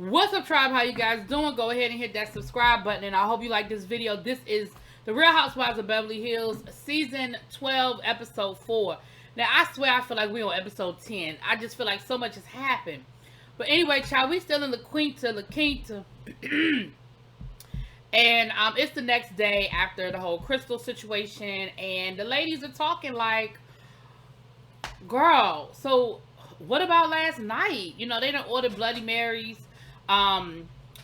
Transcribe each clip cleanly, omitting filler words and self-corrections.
What's up, tribe? How you guys doing? Go ahead and hit that subscribe button, and I hope you like this video. This is the Real Housewives of Beverly Hills, season 12, episode 4. Now, I swear I feel like we're on episode 10. I just feel like so much has happened. But anyway, child, we still in La Quinta. And it's the next day after the whole Crystal situation, and the ladies are talking like, girl, so what about last night? You know, they done ordered Bloody Marys. Now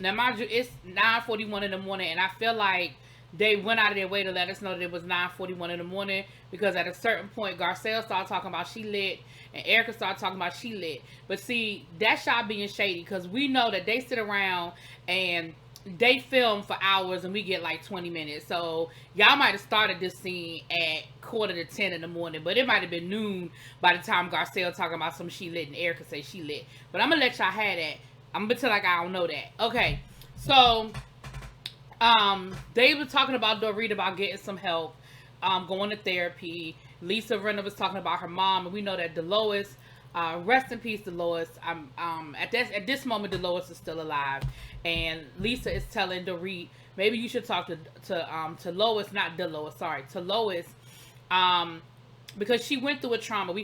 mind you, it's 9:41 in the morning, and I feel like they went out of their way to let us know that it was 9:41 in the morning, because at a certain point, Garcelle started talking about she lit, and Erica started talking about she lit. But see, that's y'all being shady, because we know that they sit around and they film for hours and we get like 20 minutes. So y'all might have started this scene at 9:45 in the morning, but it might have been noon by the time Garcelle talking about some she lit and Erica say she lit. But I'm gonna let y'all have that. I'm gonna pretend like I don't know that. Okay, so they were talking about Dorita about getting some help, going to therapy. Lisa Rinna was talking about her mom, and we know that Dolores, rest in peace, Dolores. At this moment, Dolores is still alive, and Lisa is telling Dorit, maybe you should talk to Lois, not Dolores, sorry, to Lois, because she went through a trauma.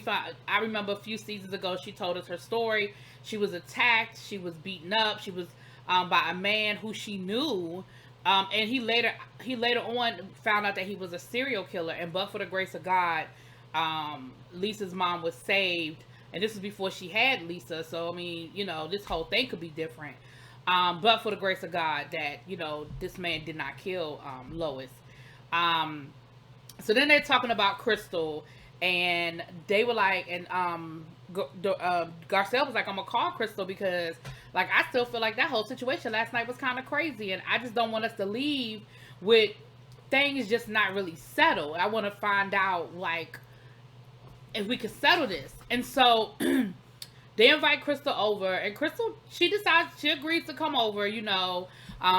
I remember a few seasons ago, she told us her story. She was attacked, she was beaten up, she was by a man who she knew, and he later on found out that he was a serial killer. And but for the grace of God, Lisa's mom was saved. And this was before she had Lisa. So, I mean, you know, this whole thing could be different. But for the grace of God that, you know, this man did not kill Lois. So then they're talking about Crystal. And they were like, and Garcelle was like, I'm going to call Crystal because, like, I still feel like that whole situation last night was kind of crazy. And I just don't want us to leave with things just not really settled. I want to find out, like, if we could settle this. And so they invite Crystal over, and Crystal, she agrees to come over, you know.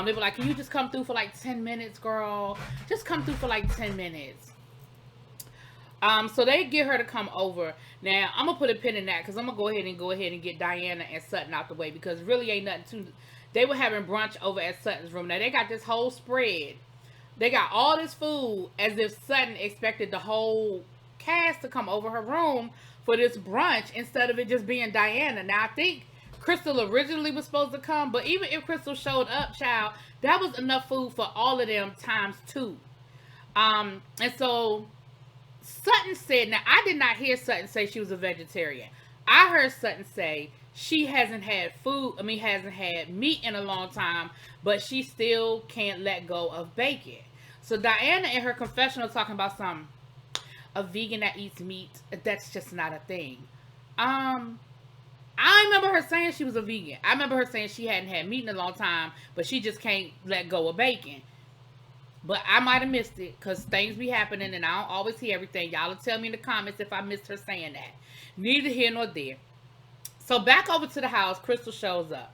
They were like, can you just come through for like 10 minutes, girl? Just come through for like 10 minutes. So they get her to come over. Now, I'm going to put a pin in that, because I'm going to go ahead and get Diana and Sutton out the way, because really ain't nothing to. They were having brunch over at Sutton's room. Now, they got this whole spread. They got all this food as if Sutton expected the whole cast to come over her room for this brunch instead of it just being Diana. Now, I think Crystal originally was supposed to come, but even if Crystal showed up, child, that was enough food for all of them times 2. And so Sutton said, now I did not hear Sutton say she was a vegetarian. I heard Sutton say she hasn't had meat in a long time, but she still can't let go of bacon. So Diana in her confessional talking about something. A vegan that eats meat, that's just not a thing. I remember her saying she was a vegan. I remember her saying she hadn't had meat in a long time, but she just can't let go of bacon. But I might have missed it, because things be happening, and I don't always hear everything. Y'all will tell me in the comments if I missed her saying that. Neither here nor there. So back over to the house, Crystal shows up.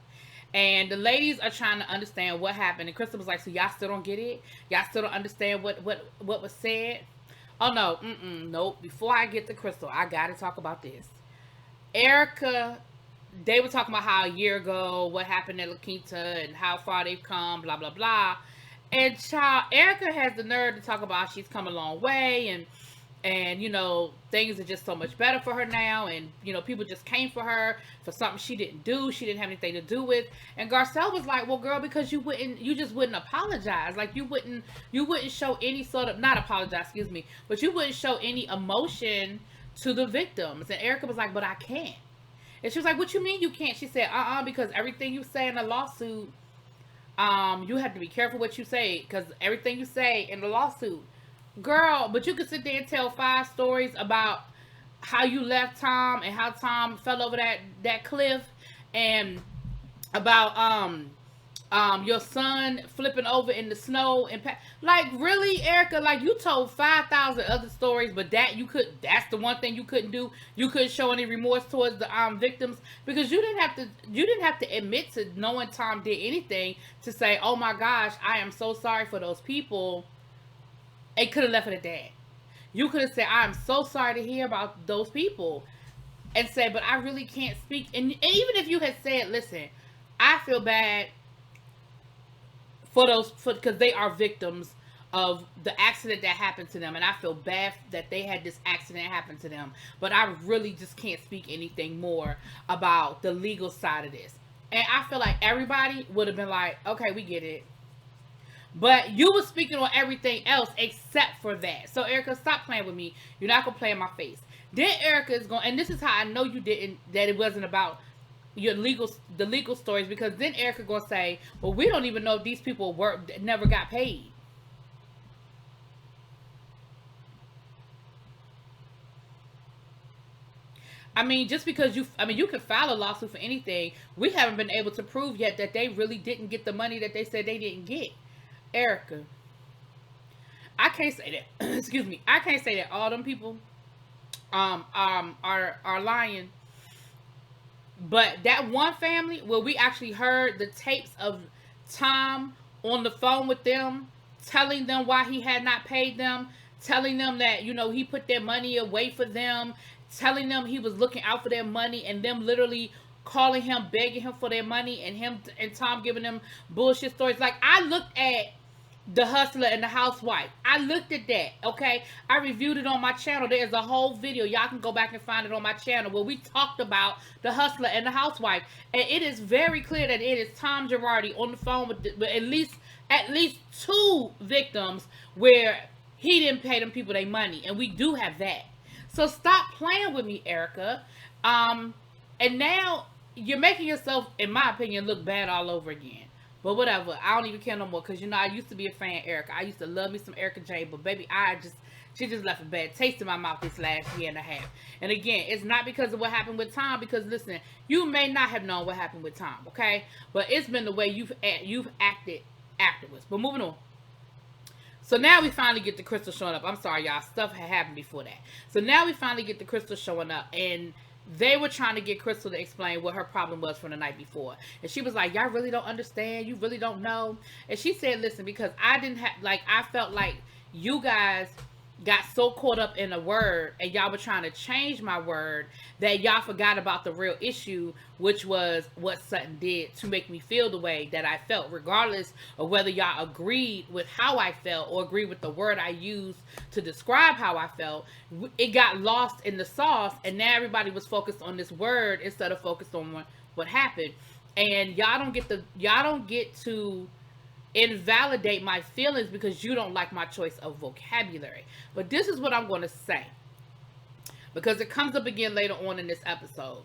And the ladies are trying to understand what happened. And Crystal was like, so y'all still don't get it? Y'all still don't understand what was said? Oh, no. Nope. Before I get to Crystal, I got to talk about this. Erica, they were talking about how a year ago, what happened at La Quinta and how far they've come, blah, blah, blah. And child, Erica has the nerve to talk about she's come a long way, and you know, things are just so much better for her now, and you know, people just came for her for something she didn't do, she didn't have anything to do with. And Garcelle was like, well, girl, because you just wouldn't apologize, like you wouldn't show any sort of, not apologize, excuse me, but you wouldn't show any emotion to the victims. And Erica was like, but I can't. And she was like, what you mean you can't? She said, because everything you say in a lawsuit, you have to be careful what you say, because everything you say in the lawsuit, girl, but you could sit there and tell 5 stories about how you left Tom and how Tom fell over that cliff, and about your son flipping over in the snow, and like, really, Erica, like, you told 5,000 other stories, but that's the one thing you couldn't do. You couldn't show any remorse towards the victims, because you didn't have to admit to knowing Tom did anything to say, oh my gosh, I am so sorry for those people. It could have left it at that. You could have said, I'm so sorry to hear about those people, and say, but I really can't speak. And even if you had said, listen, I feel bad for those, because they are victims of the accident that happened to them, and I feel bad that they had this accident happen to them. But I really just can't speak anything more about the legal side of this. And I feel like everybody would have been like, okay, we get it. But you were speaking on everything else except for that. So Erica, stop playing with me. You're not gonna play in my face. Then Erica is going, and this is how I know you didn't, that it wasn't about the legal stories, because then Erica gonna say, well, we don't even know if these people never got paid. I mean, just because you can file a lawsuit for anything. We haven't been able to prove yet that they really didn't get the money that they said they didn't get. Erica, I can't say that. Excuse me. I can't say that all them people are lying. But that one family where we actually heard the tapes of Tom on the phone with them, telling them why he had not paid them, telling them that, you know, he put their money away for them, telling them he was looking out for their money, and them literally calling him, begging him for their money, and him and Tom giving them bullshit stories. Like, I looked at The Hustler and the Housewife. I looked at that, okay? I reviewed it on my channel. There's a whole video. Y'all can go back and find it on my channel where we talked about The Hustler and the Housewife. And it is very clear that it is Tom Girardi on the phone with at least 2 victims where he didn't pay them people their money. And we do have that. So stop playing with me, Erica. And now you're making yourself, in my opinion, look bad all over again. But whatever, I don't even care no more, because, you know, I used to be a fan of Erica. I used to love me some Erica Jane, but baby, she just left a bad taste in my mouth this last year and a half. And again, it's not because of what happened with Tom, because listen, you may not have known what happened with Tom, okay? But it's been the way you've acted afterwards. But moving on. So now we finally get the Crystal showing up. I'm sorry, y'all. Stuff had happened before that. So now we finally get the Crystal showing up, and they were trying to get Crystal to explain what her problem was from the night before. And she was like, y'all really don't understand. You really don't know. And she said, listen, because I didn't have, like, I felt like you guys got so caught up in a word, and y'all were trying to change my word, that y'all forgot about the real issue, which was what Sutton did to make me feel the way that I felt, regardless of whether y'all agreed with how I felt or agreed with the word I used to describe how I felt. It got lost in the sauce, and now everybody was focused on this word instead of focused on what happened. And y'all don't get to invalidate my feelings because you don't like my choice of vocabulary. But this is what I'm going to say, because it comes up again later on in this episode.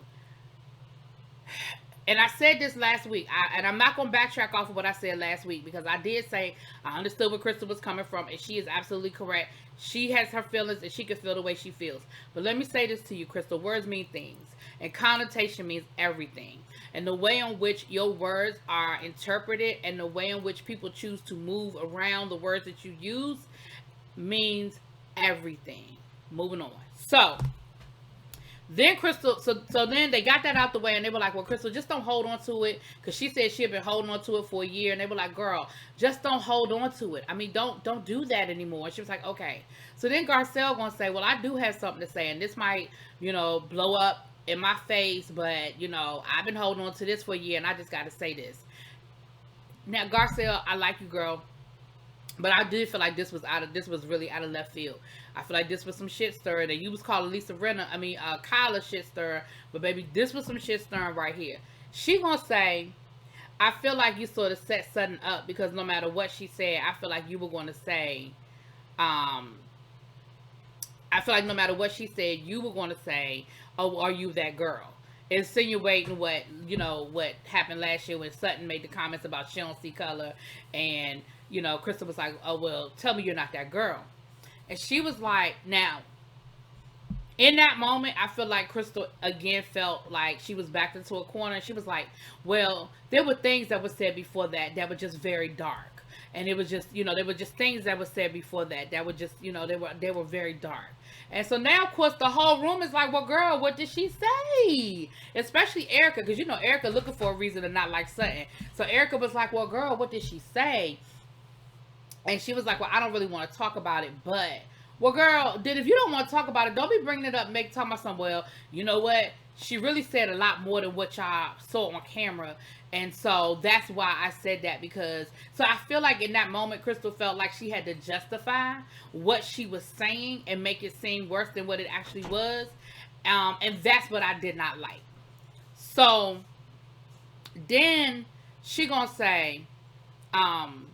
And I said this last week, and I'm not going to backtrack off of what I said last week, because I did say I understood where Crystal was coming from, and she is absolutely correct. She has her feelings, and she can feel the way she feels. But let me say this to you, Crystal. Words mean things, and connotation means everything. And the way in which your words are interpreted, and the way in which people choose to move around the words that you use, means everything. Moving on. So then Crystal, so then they got that out the way, and they were like, well, Crystal, just don't hold on to it, because she said she had been holding on to it for a year, and they were like, girl, just don't hold on to it. I mean, don't do that anymore. And she was like, okay. So then Garcelle gonna say, well, I do have something to say, and this might, you know, blow up in my face, but, you know, I've been holding on to this for a year, and I just got to say this. Now, Garcelle, I like you, girl, but I did feel like this was really out of left field. I feel like this was some shit stirring, and you was calling Kyla shit stirring, but baby, this was some shit stirring right here. She gonna say, I feel like you sort of set Sutton up, because no matter what she said, I feel like you were going to say, I feel like no matter what she said, you were going to say, oh, are you that girl? Insinuating what happened last year when Sutton made the comments about she don't see color, and, you know, Crystal was like, oh, well, tell me you're not that girl. And she was like, now, in that moment, I feel like Crystal again felt like she was backed into a corner. And she was like, well, there were things that were said before that were just very dark. And it was just, you know, there were just things that were said before that were just, you know, they were very dark. And so now, of course, the whole room is like, well, girl, what did she say? Especially Erica, because, you know, Erica looking for a reason to not like Sutton. So Erica was like, well, girl, what did she say? And she was like, well, I don't really want to talk about it, but Well, girl, then if you don't want to talk about it, don't be bringing it up. Make talking about something. Well, you know what? She really said a lot more than what y'all saw on camera, and so that's why I said that because so I feel like in that moment, Crystal felt like she had to justify what she was saying and make it seem worse than what it actually was, and that's what I did not like. So then she gonna say, um,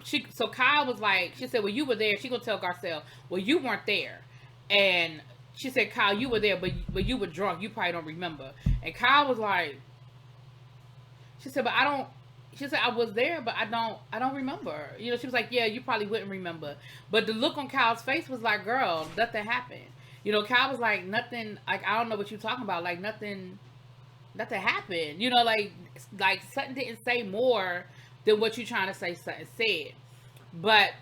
she so Kyle was like, she said, well, you were there. She gonna tell Garcelle, well, you weren't there, and she said, Kyle, you were there, but you were drunk. You probably don't remember. And Kyle was like, she said, but I don't. She said, I was there, but I don't remember. You know, she was like, yeah, you probably wouldn't remember. But the look on Kyle's face was like, girl, nothing happened. You know, Kyle was like, nothing. Like, I don't know what you're talking about. Like, nothing happened. You know, like Sutton didn't say more than what you trying to say Sutton said. But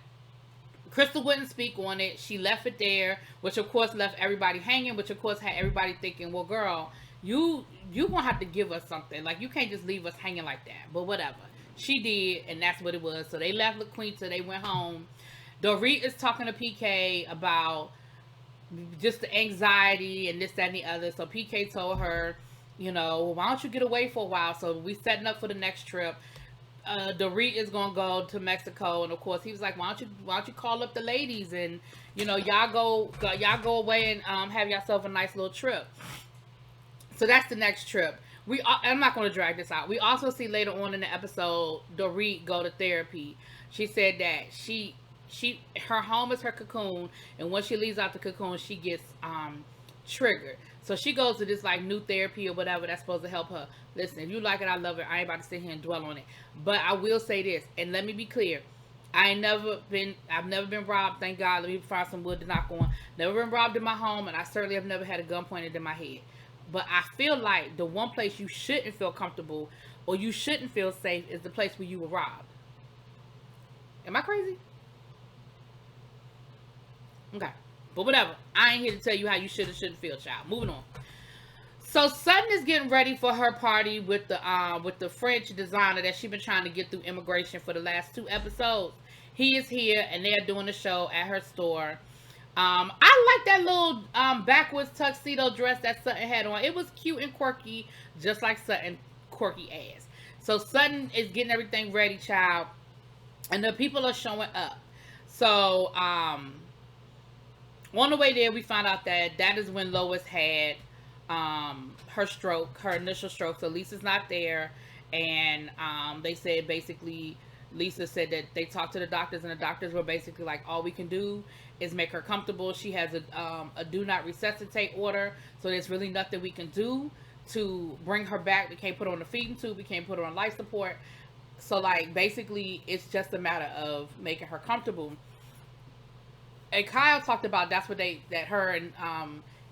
Crystal wouldn't speak on it. She left it there, which of course left everybody hanging, which of course had everybody thinking, well, girl, you gonna have to give us something. Like, you can't just leave us hanging like that. But whatever. She did, and that's what it was. So they left LaQuinta, they went home. Dorit is talking to PK about just the anxiety and this, that, and the other. So PK told her, you know, why don't you get away for a while? So we setting up for the next trip. Dorit is gonna go to Mexico, and of course he was like, why don't you call up the ladies and you know y'all go away and have yourself a nice little trip. So that's the next trip. I'm not going to drag this out. We also see later on in the episode Dorit go to therapy. She said that her home is her cocoon, and when she leaves out the cocoon, she gets triggered. So she goes to this like new therapy or whatever that's supposed to help her. Listen, if you like it, I love it. I ain't about to sit here and dwell on it. But I will say this, and let me be clear. I've never been robbed, thank God. Let me find some wood to knock on. Never been robbed in my home, and I certainly have never had a gun pointed in my head. But I feel like the one place you shouldn't feel comfortable or you shouldn't feel safe is the place where you were robbed. Am I crazy? Okay. But whatever. I ain't here to tell you how you should or shouldn't feel, child. Moving on. So Sutton is getting ready for her party with the French designer that she's been trying to get through immigration for the last 2 episodes. He is here and they're doing a show at her store. I like that little backwards tuxedo dress that Sutton had on. It was cute and quirky, just like Sutton quirky ass. So Sutton is getting everything ready, child, and the people are showing up. So on the way there, we found out that is when Lois had her stroke, her initial stroke. So Lisa's not there, and they said basically Lisa said that they talked to the doctors, and the doctors were basically like, all we can do is make her comfortable. She has a do not resuscitate order, so there's really nothing we can do to bring her back. We can't put her on the feeding tube. We can't put her on life support. So like basically, it's just a matter of making her comfortable. And Kyle talked about that her and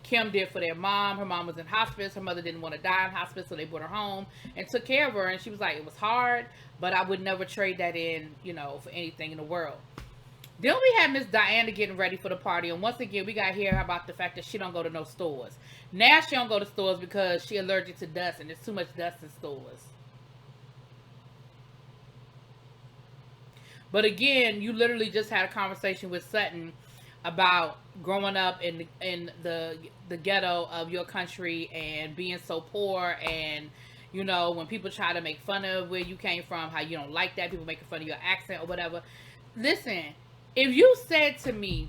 Kim did for their mom. Her mom was in hospice. Her mother didn't want to die in hospice, so they brought her home and took care of her. And she was like, it was hard, but I would never trade that in, you know, for anything in the world. Then we had Miss Diana getting ready for the party, and once again, we got to hear about the fact that she don't go to no stores. Now she don't go to stores because she allergic to dust, and there's too much dust in stores. But again, you literally just had a conversation with Sutton about growing up in the ghetto of your country and being so poor, and you know, when people try to make fun of where you came from, how you don't like that, people making fun of your accent or whatever. Listen, if you said to me,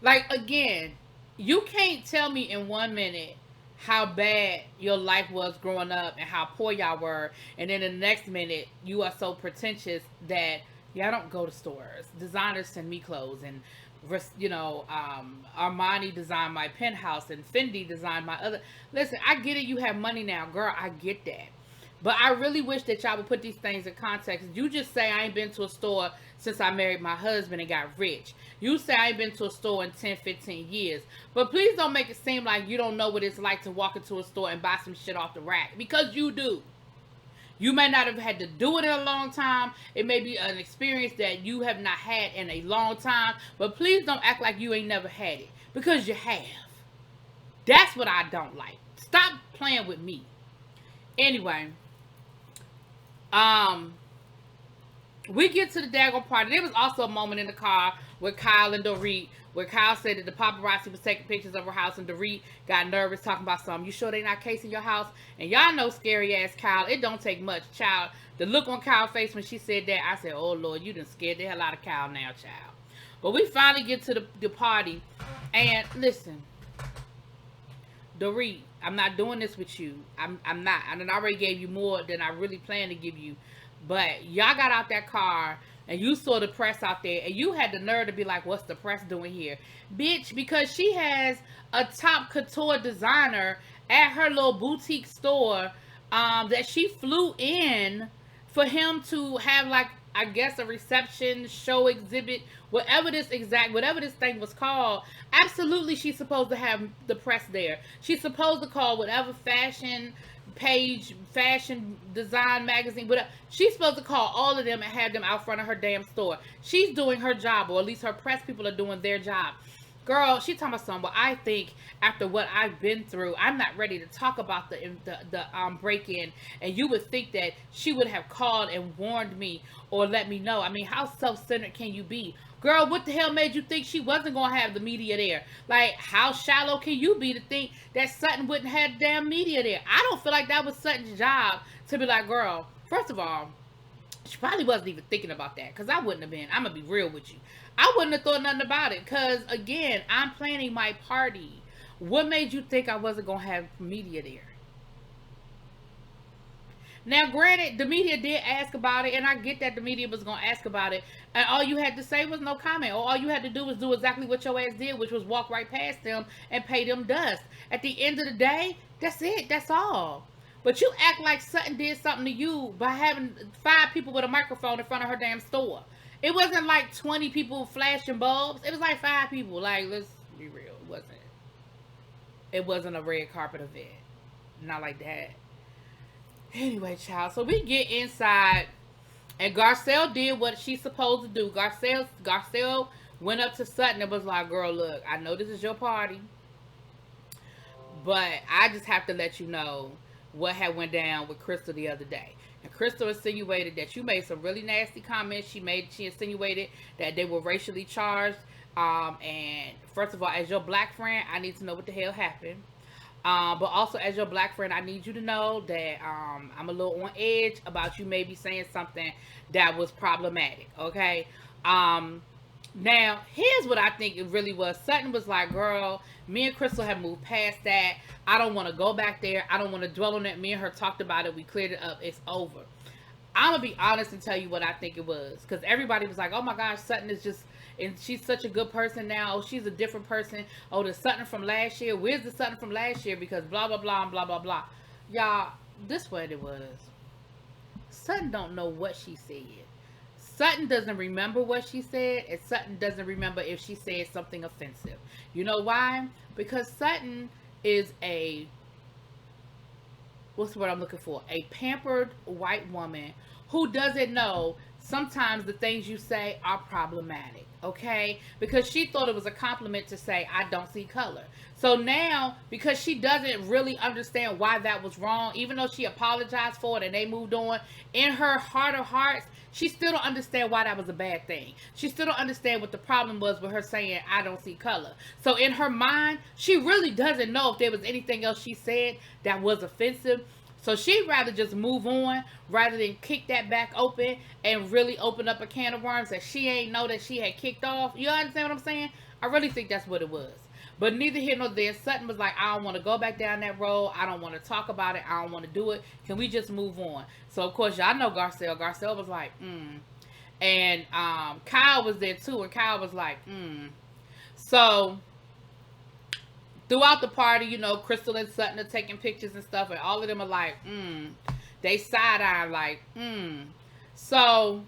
like, again, you can't tell me in 1 minute how bad your life was growing up and how poor y'all were, and then the next minute you are so pretentious that y'all don't go to stores. Designers send me clothes, and you know, Armani designed my penthouse, and Fendi designed my other. Listen, I get it. You have money now, girl. I get that. But I really wish that y'all would put these things in context. You just say I ain't been to a store since I married my husband and got rich. You say I ain't been to a store in 10, 15 years. But please don't make it seem like you don't know what it's like to walk into a store and buy some shit off the rack. Because you do. You may not have had to do it in a long time. It may be an experience that you have not had in a long time. But please don't act like you ain't never had it. Because you have. That's what I don't like. Stop playing with me. Anyway. We get to the Dagger Party. There was also a moment in the car with Kyle and Dorit where Kyle said that the paparazzi was taking pictures of her house, and Dorit got nervous talking about something. You sure they not casing your house? And y'all know scary ass Kyle. It don't take much, child. The look on Kyle's face when she said that, I said, oh Lord, you done scared the hell out of Kyle now, child. But we finally get to the party, and listen, Dorit, I'm not doing this with you. I'm not. I already gave you more than I really planned to give you. But y'all got out that car and you saw the press out there and you had the nerve to be like, what's the press doing here? Bitch, because she has a top couture designer at her little boutique store that she flew in for him to have, like, I guess a reception, show, exhibit, whatever this thing was called. Absolutely, she's supposed to have the press there. She's supposed to call whatever fashion page, fashion design magazine, whatever. She's supposed to call all of them and have them out front of her damn store. She's doing her job, or at least her press people are doing their job. Girl, she talking about something. Well, I think after what I've been through, I'm not ready to talk about the break-in. And you would think that she would have called and warned me or let me know. I mean, how self-centered can you be? Girl, what the hell made you think she wasn't going to have the media there? Like, how shallow can you be to think that Sutton wouldn't have damn media there? I don't feel like that was Sutton's job to be like, girl, first of all, she probably wasn't even thinking about that, because I wouldn't have been. I'm going to be real with you. I wouldn't have thought nothing about it, because, again, I'm planning my party. What made you think I wasn't going to have media there? Now, granted, the media did ask about it, and I get that the media was going to ask about it, and all you had to say was no comment, or all you had to do was do exactly what your ass did, which was walk right past them and pay them dust. At the end of the day, that's it. That's all. But you act like Sutton did something to you by having 5 people with a microphone in front of her damn store. It wasn't like 20 people flashing bulbs. It was like 5 people. Like, let's be real. It wasn't a red carpet event. Not like that. Anyway, child. So we get inside, and Garcelle did what she's supposed to do. Garcelle went up to Sutton and was like, girl, look, I know this is your party, but I just have to let you know what had went down with Crystal the other day. And Crystal insinuated that you made some really nasty comments. She insinuated that they were racially charged. And first of all, as your black friend, I need to know what the hell happened. But also, as your black friend, I need you to know that I'm a little on edge about you maybe saying something that was problematic. Okay. Now, here's what I think it really was. Sutton was like, girl, me and Crystal have moved past that. I don't want to go back there. I don't want to dwell on that. Me and her talked about it. We cleared it up. It's over. I'm going to be honest and tell you what I think it was. Because everybody was like, oh my gosh, Sutton is just, and she's such a good person now. Oh, she's a different person. Oh, the Sutton from last year. Where's the Sutton from last year? Because blah, blah, blah, and blah, blah, blah. Y'all, this what it was. Sutton don't know what she said. Sutton doesn't remember what she said, and Sutton doesn't remember if she said something offensive. You know why? Because Sutton is a, what's the word I'm looking for? A pampered white woman who doesn't know sometimes the things you say are problematic, okay? Because she thought it was a compliment to say, I don't see color. So now, because she doesn't really understand why that was wrong, even though she apologized for it and they moved on, in her heart of hearts, she still don't understand why that was a bad thing. She still don't understand what the problem was with her saying, I don't see color. So in her mind, she really doesn't know if there was anything else she said that was offensive. So she'd rather just move on rather than kick that back open and really open up a can of worms that she ain't know that she had kicked off. You understand what I'm saying? I really think that's what it was. But neither here nor there, Sutton was like, I don't want to go back down that road. I don't want to talk about it. I don't want to do it. Can we just move on? So, of course, y'all know Garcelle. Garcelle was like, And Kyle was there, too. And Kyle was like, So, throughout the party, you know, Crystal and Sutton are taking pictures and stuff. And all of them are like, They side-eye like, So,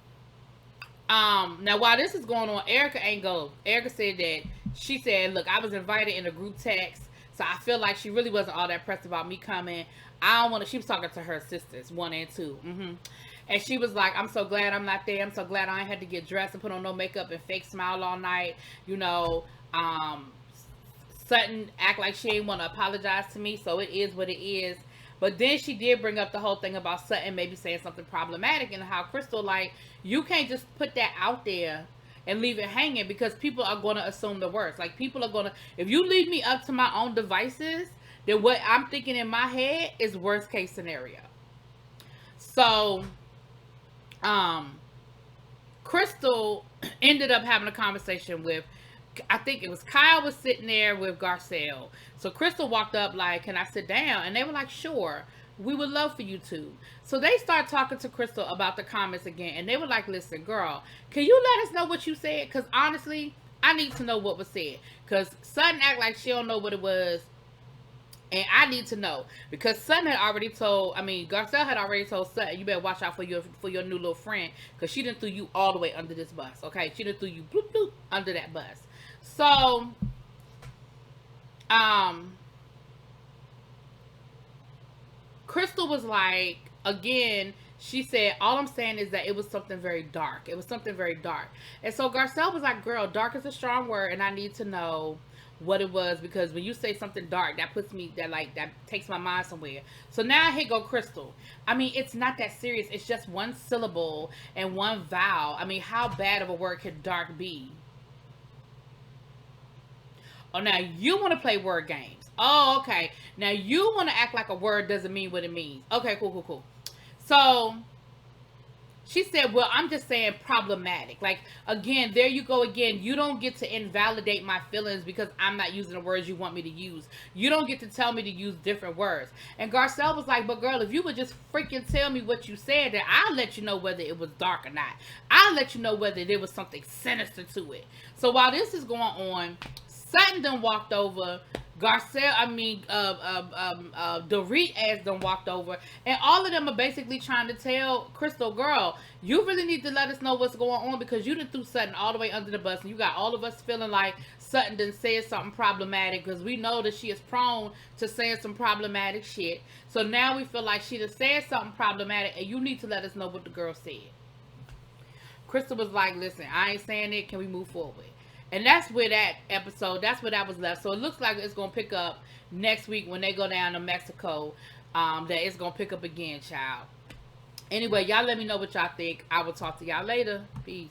now while this is going on, Erica ain't go. Erica said that, she said, look, I was invited in a group text, so I feel like she really wasn't all that pressed about me coming. I don't want to, she was talking to her sisters, 1 and 2. And she was like, I'm so glad I'm not there. I'm so glad I ain't had to get dressed and put on no makeup and fake smile all night. You know, Sutton act like she ain't want to apologize to me, so it is what it is. But then she did bring up the whole thing about Sutton maybe saying something problematic, and how Crystal, like, you can't just put that out there and leave it hanging, because people are going to assume the worst. Like, people are going to, if you leave me up to my own devices, then what I'm thinking in my head is worst case scenario. So, Crystal ended up having a conversation with, I think it was Kyle was sitting there with Garcelle. So Crystal walked up like, can I sit down? And they were like, sure. We would love for you to. So they start talking to Crystal about the comments again. And they were like, listen, girl, can you let us know what you said? Because honestly, I need to know what was said. Because Sutton act like she don't know what it was. And I need to know. Because Sutton had already told, Garcelle had already told Sutton, you better watch out for your new little friend. Because she done threw you all the way under this bus. Okay? She done threw you bloop, bloop, under that bus. So, Crystal was like, again, she said, all I'm saying is that it was something very dark. It was something very dark. And so Garcelle was like, girl, dark is a strong word, and I need to know what it was, because when you say something dark, that puts me, that takes my mind somewhere. So now here go Crystal. It's not that serious. It's just one syllable and one vowel. How bad of a word could dark be? Oh, now you want to play word games. Oh, okay. Now you want to act like a word doesn't mean what it means. Okay, cool. So she said, well, I'm just saying problematic. Like, again, there you go again. You don't get to invalidate my feelings because I'm not using the words you want me to use. You don't get to tell me to use different words. And Garcelle was like, but girl, if you would just freaking tell me what you said, then I'll let you know whether it was dark or not. I'll let you know whether there was something sinister to it. So while this is going on, Sutton done walked over. Garcelle, Dorit ass done walked over. And all of them are basically trying to tell Crystal, girl, you really need to let us know what's going on, because you done threw Sutton all the way under the bus. And you got all of us feeling like Sutton done said something problematic, because we know that she is prone to saying some problematic shit. So now we feel like she done said something problematic, and you need to let us know what the girl said. Crystal was like, listen, I ain't saying it. Can we move forward? And that's where that was left. So it looks like it's going to pick up next week when they go down to Mexico. That it's going to pick up again, child. Anyway, y'all let me know what y'all think. I will talk to y'all later. Peace.